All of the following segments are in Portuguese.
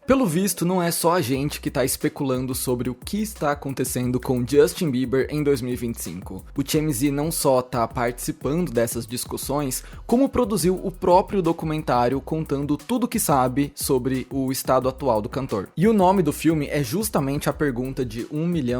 Pelo visto, não é só a gente que tá especulando sobre o que está acontecendo com Justin Bieber em 2025. O TMZ não só tá participando dessas discussões, como produziu o próprio documentário contando tudo o que sabe sobre o estado atual do cantor. E o nome do filme é justamente a pergunta de $1 milhão.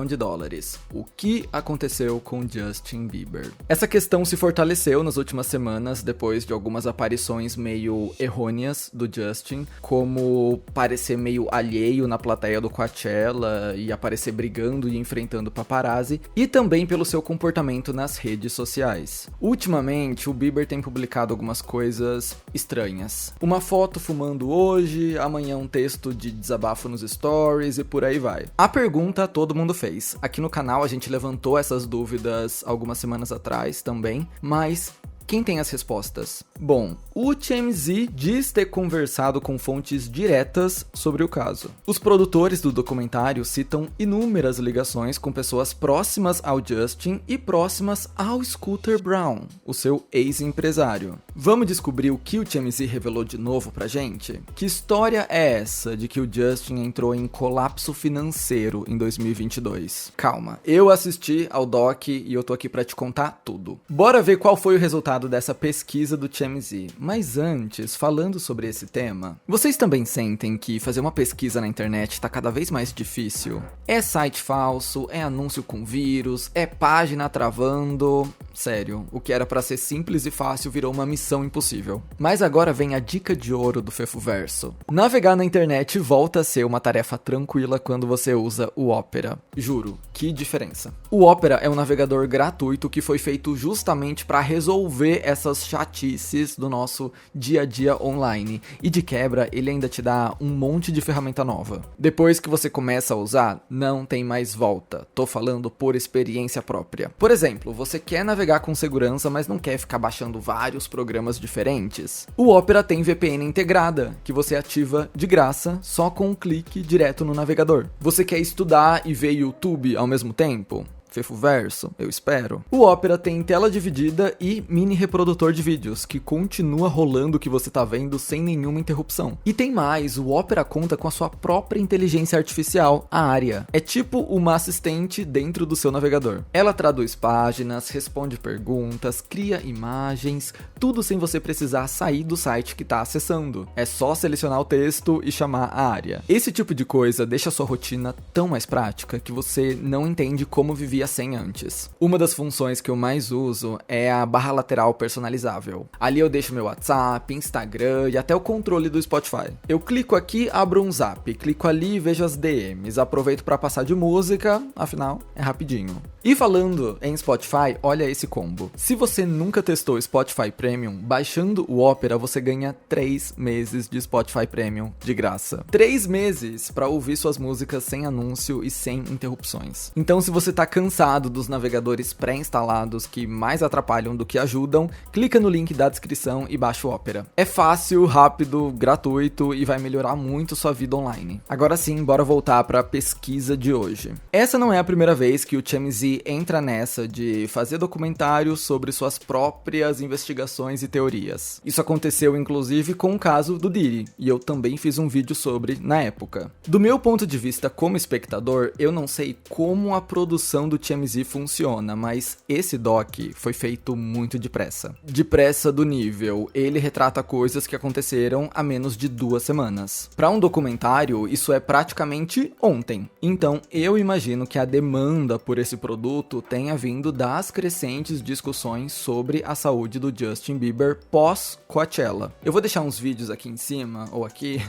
O que aconteceu com Justin Bieber? Essa questão se fortaleceu nas últimas semanas depois de algumas aparições meio errôneas do Justin, como parecer meio alheio na plateia do Coachella e aparecer brigando e enfrentando paparazzi, e também pelo seu comportamento nas redes sociais. Ultimamente, o Bieber tem publicado algumas coisas estranhas. Uma foto fumando hoje, amanhã um texto de desabafo nos stories e por aí vai. A pergunta todo mundo fez. Aqui no canal a gente levantou essas dúvidas algumas semanas atrás também, mas quem tem as respostas? Bom, o TMZ diz ter conversado com fontes diretas sobre o caso. Os produtores do documentário citam inúmeras ligações com pessoas próximas ao Justin e próximas ao Scooter Braun, o seu ex-empresário. Vamos descobrir o que o TMZ revelou de novo pra gente? Que história é essa de que o Justin entrou em colapso financeiro em 2022? Calma, eu assisti ao doc e eu tô aqui pra te contar tudo. Bora ver qual foi o resultado dessa pesquisa do TMZ. Mas antes, falando sobre esse tema, vocês também sentem que fazer uma pesquisa na internet tá cada vez mais difícil? É site falso, é anúncio com vírus, é página travando. Sério, o que era pra ser simples e fácil virou uma missão impossível. Mas agora vem a dica de ouro do Fefuverso. Navegar na internet volta a ser uma tarefa tranquila quando você usa o Opera. Juro, que diferença. O Opera é um navegador gratuito que foi feito justamente para resolver essas chatices do nosso dia a dia online. E de quebra, ele ainda te dá um monte de ferramenta nova. Depois que você começa a usar, não tem mais volta. Tô falando por experiência própria. Por exemplo, você quer navegar com segurança, mas não quer ficar baixando vários programas diferentes? O Opera tem VPN integrada, que você ativa de graça, só com um clique direto no navegador. Você quer estudar e ver YouTube ao mesmo tempo? Fefuverso, eu espero. O Opera tem tela dividida e mini reprodutor de vídeos, que continua rolando o que você tá vendo sem nenhuma interrupção. E tem mais, o Opera conta com a sua própria inteligência artificial, a Aria. É tipo uma assistente dentro do seu navegador. Ela traduz páginas, responde perguntas, cria imagens, tudo sem você precisar sair do site que tá acessando. É só selecionar o texto e chamar a Aria. Esse tipo de coisa deixa a sua rotina tão mais prática que você não entende como vivia sem antes. Uma das funções que eu mais uso é a barra lateral personalizável. Ali eu deixo meu WhatsApp, Instagram e até o controle do Spotify. Eu clico aqui, abro um zap, clico ali e vejo as DMs, aproveito para passar de música, afinal é rapidinho. E falando em Spotify, olha esse combo. Se você nunca testou Spotify Premium, baixando o Opera você ganha 3 meses de Spotify Premium de graça. 3 meses para ouvir suas músicas sem anúncio e sem interrupções. Então se você tá cansado dos navegadores pré-instalados que mais atrapalham do que ajudam, clica no link da descrição e baixa o Opera. É fácil, rápido, gratuito e vai melhorar muito sua vida online. Agora sim, bora voltar para a pesquisa de hoje. Essa não é a primeira vez que o TMZ entra nessa de fazer documentários sobre suas próprias investigações e teorias. Isso aconteceu inclusive com o caso do Diddy, e eu também fiz um vídeo sobre na época. Do meu ponto de vista como espectador, eu não sei como a produção do TMZ funciona, mas esse doc foi feito muito depressa. Depressa do nível, ele retrata coisas que aconteceram há menos de 2 semanas. Para um documentário, isso é praticamente ontem. Então, eu imagino que a demanda por esse produto tenha vindo das crescentes discussões sobre a saúde do Justin Bieber pós-Coachella. Eu vou deixar uns vídeos aqui em cima, ou aqui,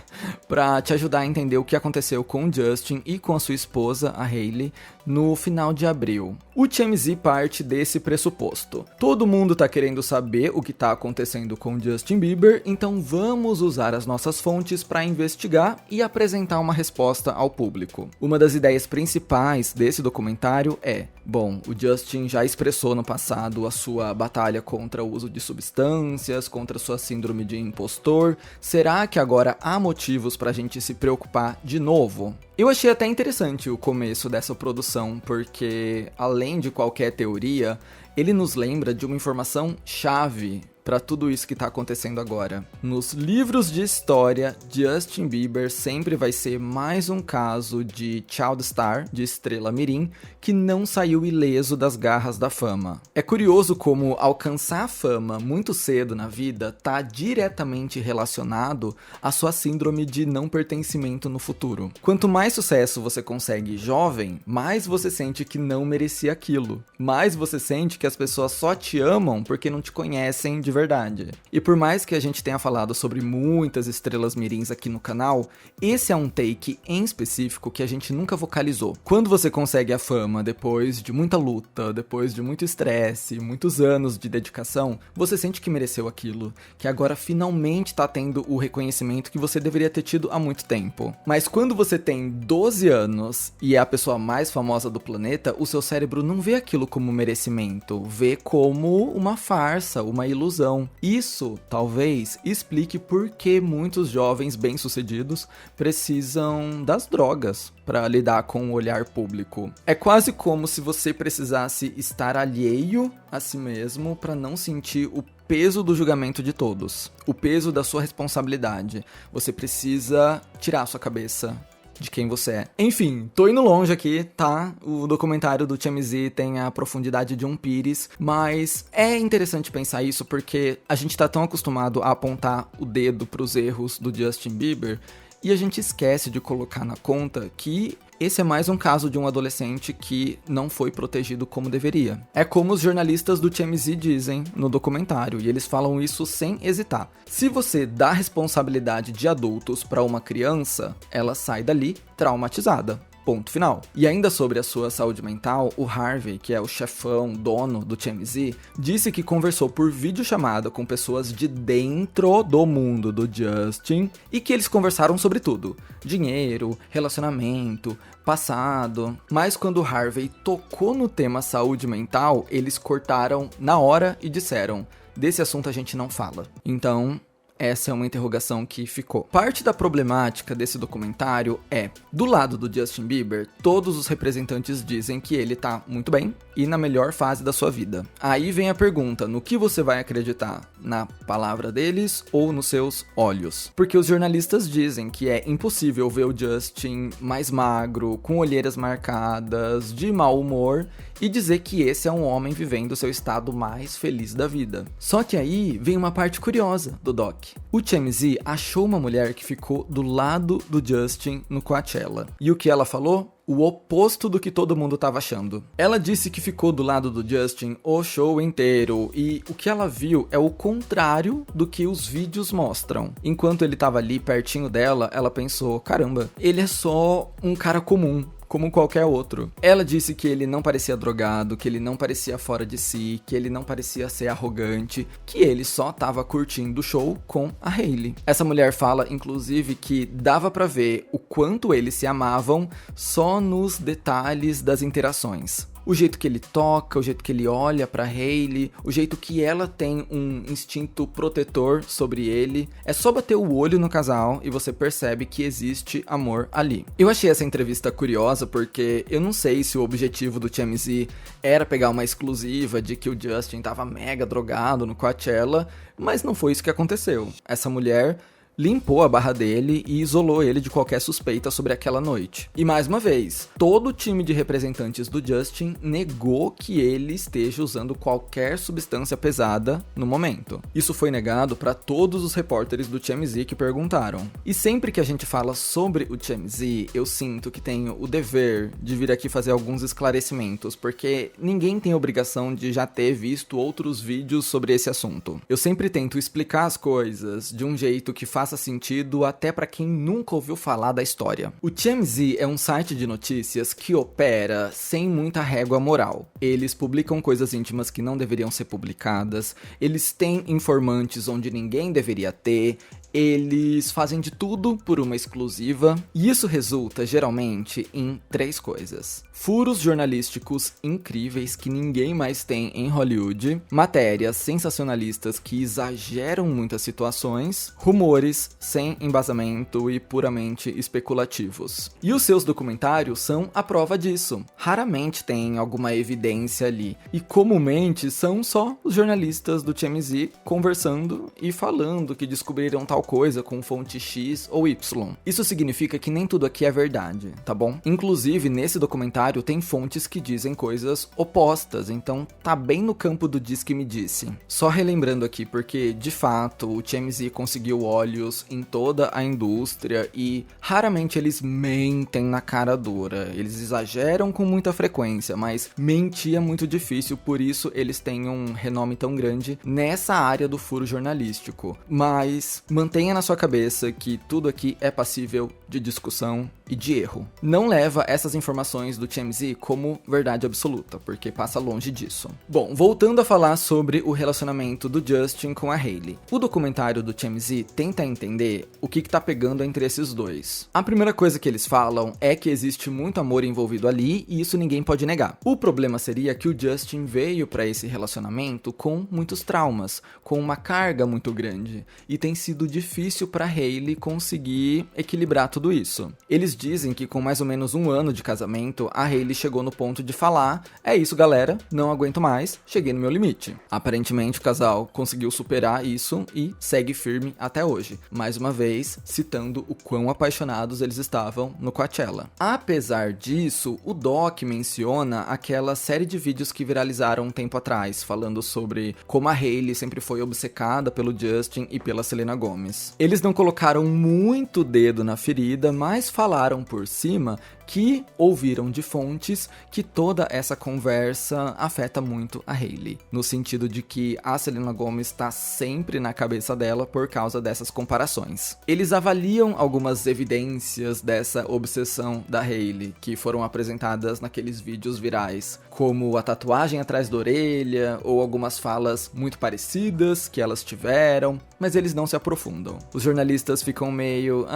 para te ajudar a entender o que aconteceu com o Justin e com a sua esposa, a Hailey, no final de abril. O TMZ parte desse pressuposto. Todo mundo tá querendo saber o que tá acontecendo com Justin Bieber, então vamos usar as nossas fontes para investigar e apresentar uma resposta ao público. Uma das ideias principais desse documentário é: bom, o Justin já expressou no passado a sua batalha contra o uso de substâncias, contra sua síndrome de impostor. Será que agora há motivos pra gente se preocupar de novo? Eu achei até interessante o começo dessa produção, porque além de qualquer teoria, ele nos lembra de uma informação chave para tudo isso que tá acontecendo agora. Nos livros de história, Justin Bieber sempre vai ser mais um caso de child star, de estrela mirim, que não saiu ileso das garras da fama. É curioso como alcançar a fama muito cedo na vida tá diretamente relacionado à sua síndrome de não pertencimento no futuro. Quanto mais sucesso você consegue jovem, mais você sente que não merecia aquilo. Mais você sente que as pessoas só te amam porque não te conhecem de verdade. E por mais que a gente tenha falado sobre muitas estrelas mirins aqui no canal, esse é um take em específico que a gente nunca vocalizou. Quando você consegue a fama depois de muita luta, depois de muito estresse, muitos anos de dedicação, você sente que mereceu aquilo, que agora finalmente tá tendo o reconhecimento que você deveria ter tido há muito tempo. Mas quando você tem 12 anos e é a pessoa mais famosa do planeta, o seu cérebro não vê aquilo como merecimento, vê como uma farsa, uma ilusão. Isso, talvez, explique por que muitos jovens bem-sucedidos precisam das drogas para lidar com o olhar público. É quase como se você precisasse estar alheio a si mesmo para não sentir o peso do julgamento de todos, o peso da sua responsabilidade. Você precisa tirar a sua cabeça de quem você é. Enfim, tô indo longe aqui, tá? O documentário do TMZ tem a profundidade de um pires, mas é interessante pensar isso porque a gente tá tão acostumado a apontar o dedo pros erros do Justin Bieber e a gente esquece de colocar na conta que esse é mais um caso de um adolescente que não foi protegido como deveria. É como os jornalistas do TMZ dizem no documentário, e eles falam isso sem hesitar. Se você dá responsabilidade de adultos para uma criança, ela sai dali traumatizada. Ponto final. E ainda sobre a sua saúde mental, o Harvey, que é o chefão, dono do TMZ, disse que conversou por videochamada com pessoas de dentro do mundo do Justin e que eles conversaram sobre tudo: dinheiro, relacionamento, passado. Mas quando o Harvey tocou no tema saúde mental, eles cortaram na hora e disseram: desse assunto a gente não fala. Então, essa é uma interrogação que ficou. Parte da problemática desse documentário é, do lado do Justin Bieber, todos os representantes dizem que ele tá muito bem e na melhor fase da sua vida. Aí vem a pergunta, no que você vai acreditar? Na palavra deles ou nos seus olhos? Porque os jornalistas dizem que é impossível ver o Justin mais magro, com olheiras marcadas, de mau humor, e dizer que esse é um homem vivendo o seu estado mais feliz da vida. Só que aí vem uma parte curiosa do doc. O TMZ achou uma mulher que ficou do lado do Justin no Coachella. E o que ela falou? O oposto do que todo mundo estava achando. Ela disse que ficou do lado do Justin o show inteiro e o que ela viu é o contrário do que os vídeos mostram. Enquanto ele estava ali pertinho dela, ela pensou: caramba, ele é só um cara comum, como qualquer outro. Ela disse que ele não parecia drogado, que ele não parecia fora de si, que ele não parecia ser arrogante, que ele só tava curtindo o show com a Hailey. Essa mulher fala, inclusive, que dava pra ver o quanto eles se amavam só nos detalhes das interações. O jeito que ele toca, o jeito que ele olha pra Hailey, o jeito que ela tem um instinto protetor sobre ele. É só bater o olho no casal e você percebe que existe amor ali. Eu achei essa entrevista curiosa porque eu não sei se o objetivo do TMZ era pegar uma exclusiva de que o Justin tava mega drogado no Coachella, mas não foi isso que aconteceu. Essa mulher limpou a barra dele e isolou ele de qualquer suspeita sobre aquela noite. E mais uma vez, todo o time de representantes do Justin negou que ele esteja usando qualquer substância pesada no momento. Isso foi negado para todos os repórteres do TMZ que perguntaram. E sempre que a gente fala sobre o TMZ, eu sinto que tenho o dever de vir aqui fazer alguns esclarecimentos, porque ninguém tem obrigação de já ter visto outros vídeos sobre esse assunto. Eu sempre tento explicar as coisas de um jeito que faça sentido até para quem nunca ouviu falar da história. O TMZ é um site de notícias que opera sem muita régua moral. Eles publicam coisas íntimas que não deveriam ser publicadas, eles têm informantes onde ninguém deveria ter, eles fazem de tudo por uma exclusiva, e isso resulta geralmente em 3 coisas: furos jornalísticos incríveis que ninguém mais tem em Hollywood, matérias sensacionalistas que exageram muitas situações, rumores sem embasamento e puramente especulativos. E os seus documentários são a prova disso. Raramente tem alguma evidência ali, e comumente são só os jornalistas do TMZ conversando e falando que descobriram tal coisa com fonte X ou Y. Isso significa que nem tudo aqui é verdade, tá bom? Inclusive, nesse documentário tem fontes que dizem coisas opostas, então tá bem no campo do diz que me disse. Só relembrando aqui, porque de fato o TMZ conseguiu olhos em toda a indústria e raramente eles mentem na cara dura. Eles exageram com muita frequência, mas mentir é muito difícil, por isso eles têm um renome tão grande nessa área do furo jornalístico. Mas mantenha na sua cabeça que tudo aqui é passível de discussão e de erro. Não leva essas informações do TMZ como verdade absoluta, porque passa longe disso. Bom, voltando a falar sobre o relacionamento do Justin com a Hailey. O documentário do TMZ tenta entender o que tá pegando entre esses dois. A primeira coisa que eles falam é que existe muito amor envolvido ali e isso ninguém pode negar. O problema seria que o Justin veio para esse relacionamento com muitos traumas, com uma carga muito grande, e tem sido difícil para Hailey conseguir equilibrar tudo isso. Eles dizem que com mais ou menos 1 ano de casamento, a Hailey chegou no ponto de falar: é isso galera, não aguento mais, cheguei no meu limite. Aparentemente o casal conseguiu superar isso e segue firme até hoje, mais uma vez citando o quão apaixonados eles estavam no Coachella. Apesar disso, o doc menciona aquela série de vídeos que viralizaram um tempo atrás, falando sobre como a Hailey sempre foi obcecada pelo Justin e pela Selena Gomez. Eles não colocaram muito dedo na ferida, mas falaram por cima que ouviram de fontes que toda essa conversa afeta muito a Hailey, no sentido de que a Selena Gomez está sempre na cabeça dela por causa dessas comparações. Eles avaliam algumas evidências dessa obsessão da Hailey, que foram apresentadas naqueles vídeos virais, como a tatuagem atrás da orelha, ou algumas falas muito parecidas que elas tiveram, mas eles não se aprofundam. Os jornalistas ficam meio,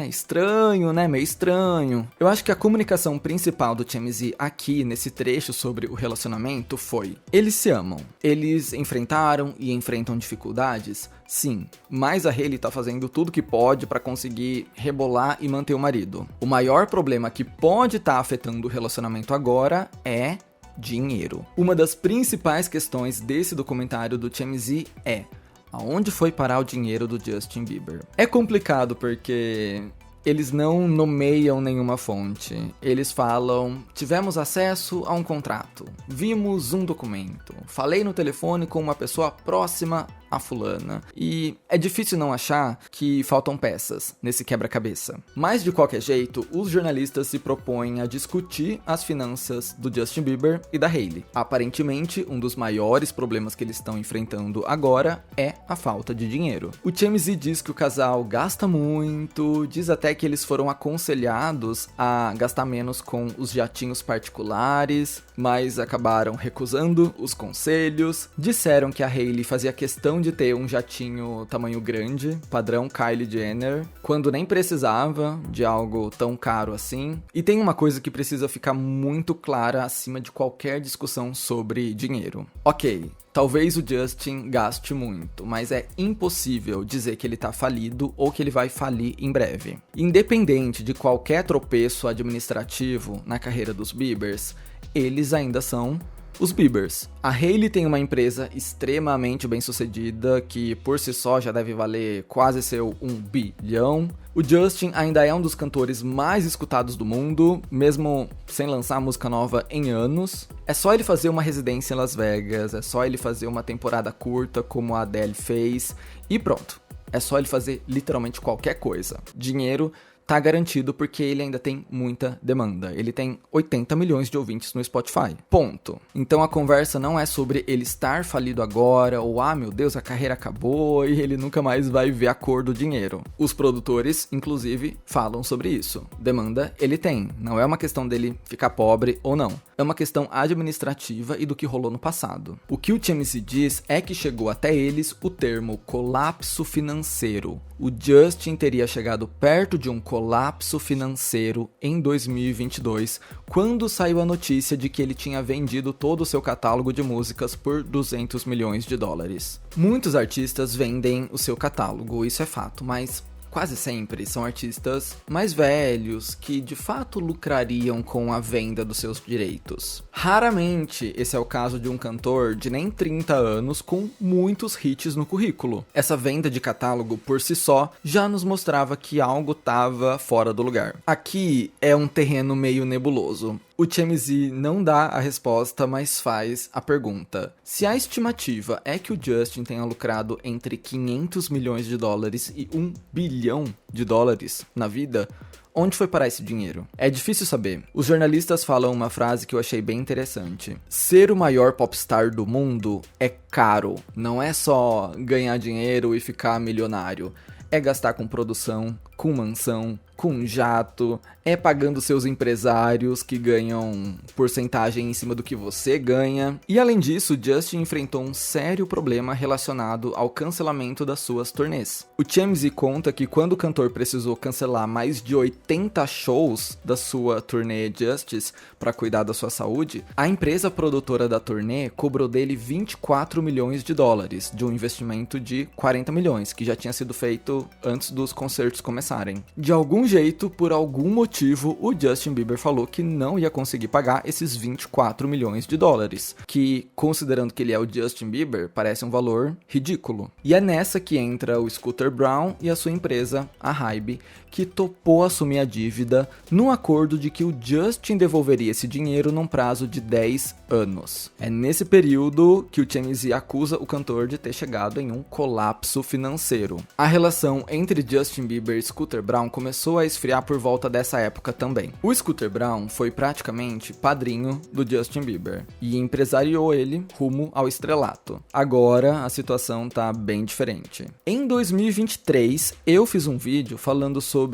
estranho, né, meio estranho. Eu acho que a comunicação principal do TMZ aqui, nesse trecho sobre o relacionamento, foi: eles se amam, eles enfrentaram e enfrentam dificuldades, sim, mas a Hailey tá fazendo tudo que pode pra conseguir rebolar e manter o marido. O maior problema que pode estar afetando o relacionamento agora é dinheiro. Uma das principais questões desse documentário do TMZ é: aonde foi parar o dinheiro do Justin Bieber? É complicado porque eles não nomeiam nenhuma fonte. Eles falam: tivemos acesso a um contrato, vimos um documento, falei no telefone com uma pessoa próxima a fulana. E é difícil não achar que faltam peças nesse quebra-cabeça. Mas de qualquer jeito, os jornalistas se propõem a discutir as finanças do Justin Bieber e da Hailey. Aparentemente, um dos maiores problemas que eles estão enfrentando agora é a falta de dinheiro. O TMZ diz que o casal gasta muito, diz até que eles foram aconselhados a gastar menos com os jatinhos particulares, mas acabaram recusando os conselhos. Disseram que a Hailey fazia questão de ter um jatinho tamanho grande, padrão Kylie Jenner, quando nem precisava de algo tão caro assim. E tem uma coisa que precisa ficar muito clara acima de qualquer discussão sobre dinheiro. Ok, talvez o Justin gaste muito, mas é impossível dizer que ele tá falido ou que ele vai falir em breve. Independente de qualquer tropeço administrativo na carreira dos Biebers, eles ainda são os Biebers. A Hailey tem uma empresa extremamente bem sucedida, que por si só já deve valer quase seu 1 bilhão. O Justin ainda é um dos cantores mais escutados do mundo, mesmo sem lançar música nova em anos. É só ele fazer uma residência em Las Vegas, é só ele fazer uma temporada curta como a Adele fez, e pronto. É só ele fazer literalmente qualquer coisa. Dinheiro tá garantido porque ele ainda tem muita demanda. Ele tem 80 milhões de ouvintes no Spotify. Ponto. Então a conversa não é sobre ele estar falido agora, ou meu Deus, a carreira acabou e ele nunca mais vai ver a cor do dinheiro. Os produtores, inclusive, falam sobre isso. Demanda ele tem. Não é uma questão dele ficar pobre ou não. É uma questão administrativa e do que rolou no passado. O que o TMZ diz é que chegou até eles o termo colapso financeiro. O Justin teria chegado perto de um colapso financeiro em 2022, quando saiu a notícia de que ele tinha vendido todo o seu catálogo de músicas por 200 milhões de dólares. Muitos artistas vendem o seu catálogo, isso é fato, mas quase sempre são artistas mais velhos que de fato lucrariam com a venda dos seus direitos. Raramente esse é o caso de um cantor de nem 30 anos com muitos hits no currículo. Essa venda de catálogo por si só já nos mostrava que algo estava fora do lugar. Aqui é um terreno meio nebuloso. O TMZ não dá a resposta, mas faz a pergunta. Se a estimativa é que o Justin tenha lucrado entre 500 milhões de dólares e 1 bilhão de dólares na vida, onde foi parar esse dinheiro? É difícil saber. Os jornalistas falam uma frase que eu achei bem interessante. Ser o maior popstar do mundo é caro. Não é só ganhar dinheiro e ficar milionário. É gastar com produção, com mansão, com jato, é pagando seus empresários que ganham porcentagem em cima do que você ganha. E além disso, Justin enfrentou um sério problema relacionado ao cancelamento das suas turnês. O TMZ conta que quando o cantor precisou cancelar mais de 80 shows da sua turnê Justice para cuidar da sua saúde, a empresa produtora da turnê cobrou dele 24 milhões de dólares, de um investimento de 40 milhões, que já tinha sido feito antes dos concertos começarem. De algum jeito, por algum motivo, o Justin Bieber falou que não ia conseguir pagar esses 24 milhões de dólares, que, considerando que ele é o Justin Bieber, parece um valor ridículo. E é nessa que entra o Scooter Braun e a sua empresa, a Hybe, que topou assumir a dívida num acordo de que o Justin devolveria esse dinheiro num prazo de 10 anos. É nesse período que o TMZ acusa o cantor de ter chegado em um colapso financeiro. A relação entre Justin Bieber e Scooter Braun começou a esfriar por volta dessa época também. O Scooter Braun foi praticamente padrinho do Justin Bieber e empresariou ele rumo ao estrelato. Agora a situação tá bem diferente. Em 2023, eu fiz um vídeo falando sobre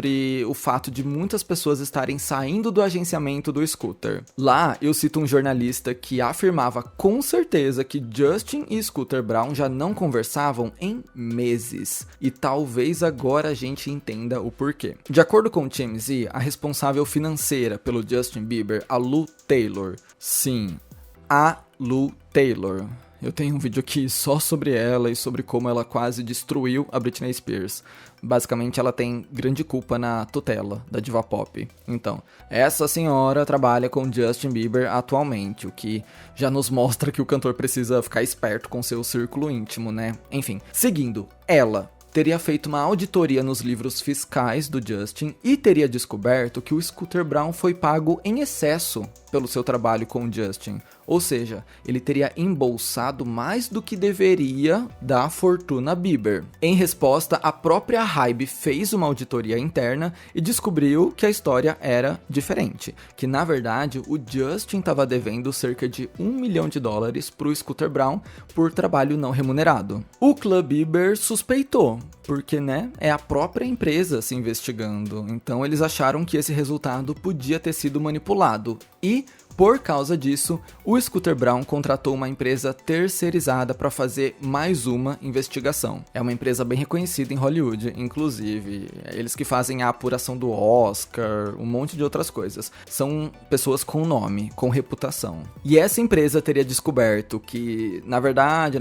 o fato de muitas pessoas estarem saindo do agenciamento do Scooter. Lá eu cito um jornalista que afirmava com certeza que Justin e Scooter Braun já não conversavam em meses. E talvez agora a gente entenda o porquê. De acordo com o TMZ, a responsável financeira pelo Justin Bieber, a Lou Taylor. Sim, a Lou Taylor. Eu tenho um vídeo aqui só sobre ela e sobre como ela quase destruiu a Britney Spears. Basicamente, ela tem grande culpa na tutela da diva pop. Então, essa senhora trabalha com Justin Bieber atualmente, o que já nos mostra que o cantor precisa ficar esperto com seu círculo íntimo, né? Enfim, seguindo, ela teria feito uma auditoria nos livros fiscais do Justin e teria descoberto que o Scooter Braun foi pago em excesso pelo seu trabalho com o Justin. Ou seja, ele teria embolsado mais do que deveria da fortuna Bieber. Em resposta, a própria Hybe fez uma auditoria interna e descobriu que a história era diferente. Que na verdade o Justin estava devendo cerca de 1 milhão de dólares para o Scooter Braun por trabalho não remunerado. O Club Bieber suspeitou, porque é a própria empresa se investigando. Então eles acharam que esse resultado podia ter sido manipulado e, por causa disso, o Scooter Braun contratou uma empresa terceirizada para fazer mais uma investigação. É uma empresa bem reconhecida em Hollywood, inclusive. Eles que fazem a apuração do Oscar, um monte de outras coisas. São pessoas com nome, com reputação. E essa empresa teria descoberto que, na verdade,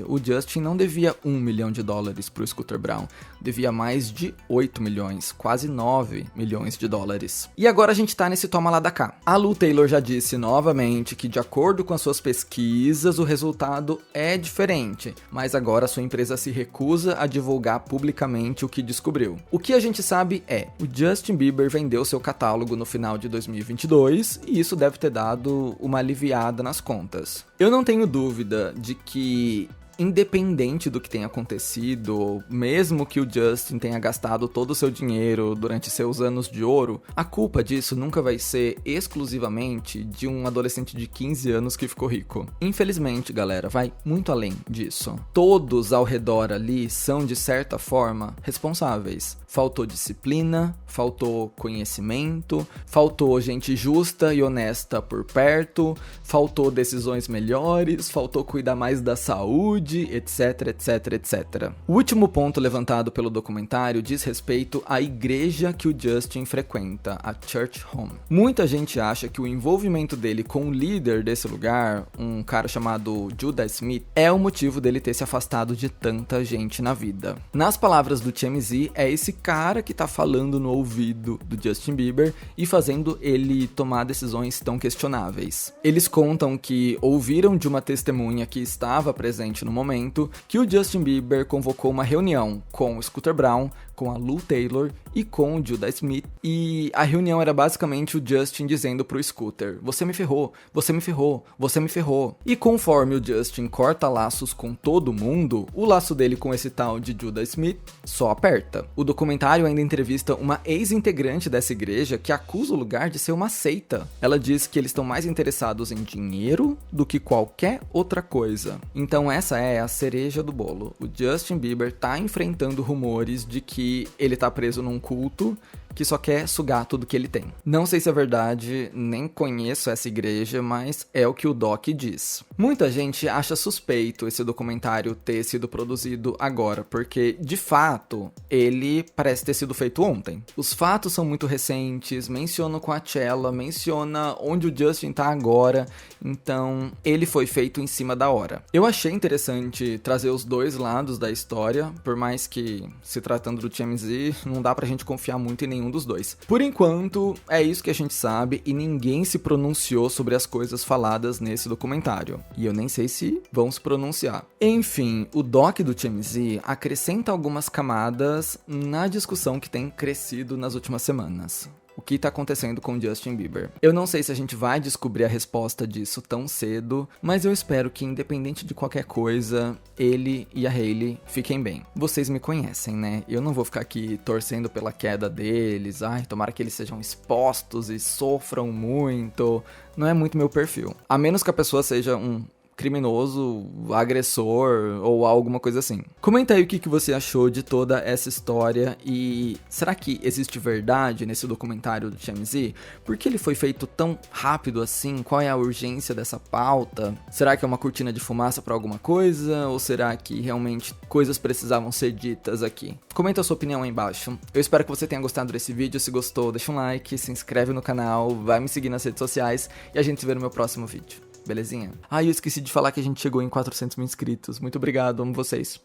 o Justin não devia 1 milhão de dólares para o Scooter Braun. Devia mais de 8 milhões, quase 9 milhões de dólares. E agora a gente tá nesse toma lá da cá. A Lou Taylor já disse novamente que, de acordo com as suas pesquisas, o resultado é diferente, mas agora sua empresa se recusa a divulgar publicamente o que descobriu. O que a gente sabe é, o Justin Bieber vendeu seu catálogo no final de 2022 e isso deve ter dado uma aliviada nas contas. Eu não tenho dúvida de que independente do que tenha acontecido, mesmo que o Justin tenha gastado todo o seu dinheiro durante seus anos de ouro, a culpa disso nunca vai ser exclusivamente de um adolescente de 15 anos que ficou rico. Infelizmente, galera, vai muito além disso. Todos ao redor ali são, de certa forma, responsáveis. Faltou disciplina, faltou conhecimento, faltou gente justa e honesta por perto, faltou decisões melhores, faltou cuidar mais da saúde, etc, etc, etc. O último ponto levantado pelo documentário diz respeito à igreja que o Justin frequenta, a Church Home. Muita gente acha que o envolvimento dele com o líder desse lugar, um cara chamado Judah Smith, é o motivo dele ter se afastado de tanta gente na vida. Nas palavras do TMZ, é esse cara que tá falando no ouvido do Justin Bieber e fazendo ele tomar decisões tão questionáveis. Eles contam que ouviram de uma testemunha que estava presente no momento que o Justin Bieber convocou uma reunião com o Scooter Braun, com a Lou Taylor e com o Judah Smith, e a reunião era basicamente o Justin dizendo pro Scooter: você me ferrou, você me ferrou, você me ferrou. E conforme o Justin corta laços com todo mundo, o laço dele com esse tal de Judah Smith só aperta. O documentário ainda entrevista uma ex-integrante dessa igreja que acusa o lugar de ser uma seita. Ela diz que eles estão mais interessados em dinheiro do que qualquer outra coisa. Então essa é a cereja do bolo. O Justin Bieber tá enfrentando rumores de que ele tá preso num culto que só quer sugar tudo que ele tem. Não sei se é verdade, nem conheço essa igreja, mas é o que o doc diz. Muita gente acha suspeito esse documentário ter sido produzido agora, porque, de fato, ele parece ter sido feito ontem. Os fatos são muito recentes, menciona o Coachella, menciona onde o Justin tá agora, então ele foi feito em cima da hora. Eu achei interessante trazer os dois lados da história, por mais que, se tratando do TMZ, não dá pra gente confiar muito em nenhum dos dois. Por enquanto, é isso que a gente sabe e ninguém se pronunciou sobre as coisas faladas nesse documentário. E eu nem sei se vão se pronunciar. Enfim, o doc do TMZ acrescenta algumas camadas na discussão que tem crescido nas últimas semanas. O que tá acontecendo com Justin Bieber? Eu não sei se a gente vai descobrir a resposta disso tão cedo, mas eu espero que, independente de qualquer coisa, ele e a Hailey fiquem bem. Vocês me conhecem, né? Eu não vou ficar aqui torcendo pela queda deles, tomara que eles sejam expostos e sofram muito. Não é muito meu perfil. A menos que a pessoa seja um criminoso, agressor ou alguma coisa assim. Comenta aí o que você achou de toda essa história e será que existe verdade nesse documentário do TMZ? Por que ele foi feito tão rápido assim? Qual é a urgência dessa pauta? Será que é uma cortina de fumaça para alguma coisa? Ou será que realmente coisas precisavam ser ditas aqui? Comenta a sua opinião aí embaixo. Eu espero que você tenha gostado desse vídeo. Se gostou, deixa um like, se inscreve no canal, vai me seguir nas redes sociais e a gente se vê no meu próximo vídeo. Belezinha? Eu esqueci de falar que a gente chegou em 400 mil inscritos. Muito obrigado, amo vocês.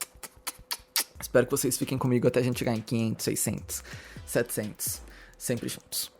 Espero que vocês fiquem comigo até a gente chegar em 500, 600, 700. Sempre juntos.